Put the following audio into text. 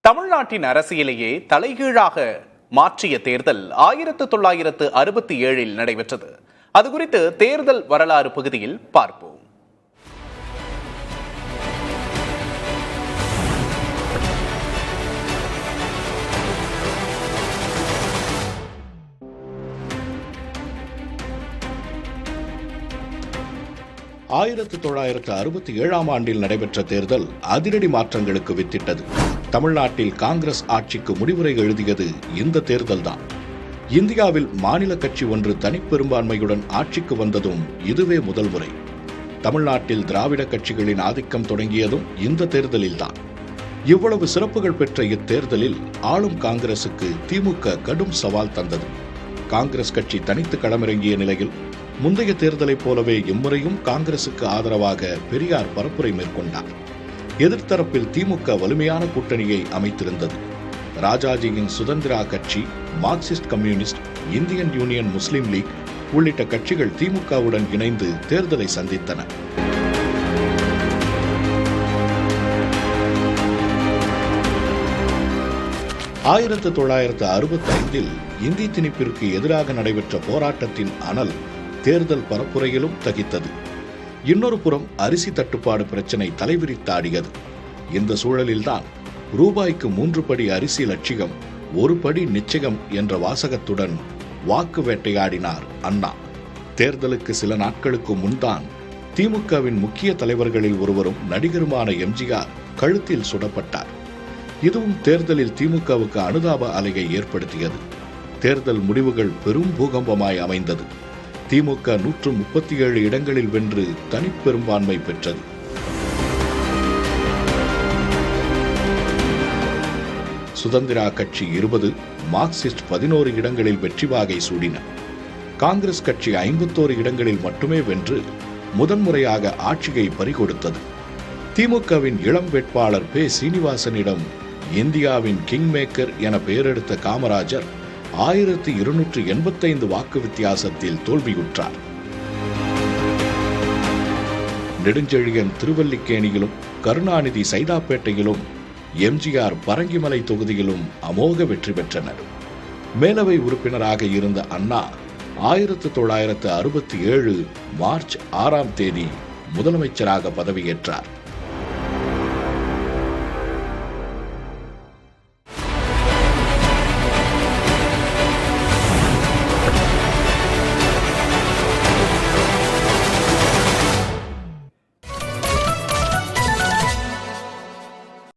தமிழ்நாட்டின் அரசியலையே தலைகீழாக மாற்றிய தேர்தல் 1967 நடைபெற்றது. அது குறித்து தேர்தல் வரலாறு பகுதியில் பார்ப்போம். ஆயிரத்து 1967 ஆண்டில் நடைபெற்ற தேர்தல் அதிரடி மாற்றங்களுக்கு வித்திட்டது. தமிழ்நாட்டில் காங்கிரஸ் ஆட்சிக்கு முடிவுரை எழுதியது இந்த தேர்தல்தான். இந்தியாவில் மாநில கட்சி ஒன்று தனிப்பெரும்பான்மையுடன் ஆட்சிக்கு வந்ததும் இதுவே முதல் முறை. தமிழ்நாட்டில் திராவிட கட்சிகளின் ஆதிக்கம் தொடங்கியதும் இந்த தேர்தலில்தான். இவ்வளவு சிறப்புகள் பெற்ற இத்தேர்தலில் ஆளும் காங்கிரசுக்கு திமுக கடும் சவால் தந்தது. காங்கிரஸ் கட்சி தனித்து களமிறங்கிய நிலையில் முந்தைய தேர்தலைப் போலவே இம்முறையும் காங்கிரசுக்கு ஆதரவாக பெரியார் பரப்புரை மேற்கொண்டார். எதிர்த்தரப்பில் திமுக வலிமையான கூட்டணியை அமைத்திருந்தது. ராஜாஜியின் சுதந்திரா கட்சி, மார்க்சிஸ்ட் கம்யூனிஸ்ட், இந்தியன் யூனியன் முஸ்லிம் லீக் உள்ளிட்ட கட்சிகள் திமுகவுடன் இணைந்து தேர்தலை சந்தித்தன. ஆயிரத்து 1965 இந்தி திணிப்பிற்கு எதிராக நடைபெற்ற போராட்டத்தின் அனல் தேர்தல் பரப்புரையிலும் தகித்தது. இன்னொரு புறம் அரிசி தட்டுப்பாடு பிரச்சினை தலைவிரித்தாடியது. இந்த சூழலில்தான் ரூபாய்க்கு 3 படி அரிசி லட்சியம், 1 படி நிச்சயம் என்ற வாசகத்துடன் வாக்கு வேட்டையாடினார் அண்ணா. தேர்தலுக்கு சில நாட்களுக்கு முன்தான் திமுகவின் முக்கிய தலைவர்களில் ஒருவரும் நடிகருமான எம்ஜிஆர் கழுத்தில் சுடப்பட்டார். இதுவும் தேர்தலில் திமுகவுக்கு அனுதாப அலையை ஏற்படுத்தியது. தேர்தல் முடிவுகள் பெரும் பூகம்பமாய் அமைந்தது. திமுக 137 இடங்களில் வென்று தனிப்பெரும்பான்மை பெற்றது. சுதந்திரா கட்சி 20, மார்க்சிஸ்ட் 11 இடங்களில் வெற்றி வாகை சூடின. காங்கிரஸ் கட்சி 51 இடங்களில் மட்டுமே வென்று முதன்முறையாக ஆட்சியை பறிகொடுத்தது. திமுகவின் இளம் வேட்பாளர் பே. சீனிவாசனிடம் இந்தியாவின் கிங் மேக்கர் என பெயரெடுத்த காமராஜர் 1285 வாக்கு வித்தியாசத்தில் தோல்வியுற்றார். நெடுஞ்செழியன் திருவல்லிக்கேணியிலும், கருணாநிதி சைதாப்பேட்டையிலும், எம்ஜிஆர் பரங்கிமலை தொகுதியிலும் அமோக வெற்றி பெற்றனர். மேலவை உறுப்பினராக இருந்த அண்ணா 1967 மார்ச் 6 முதலமைச்சராக பதவியேற்றார்.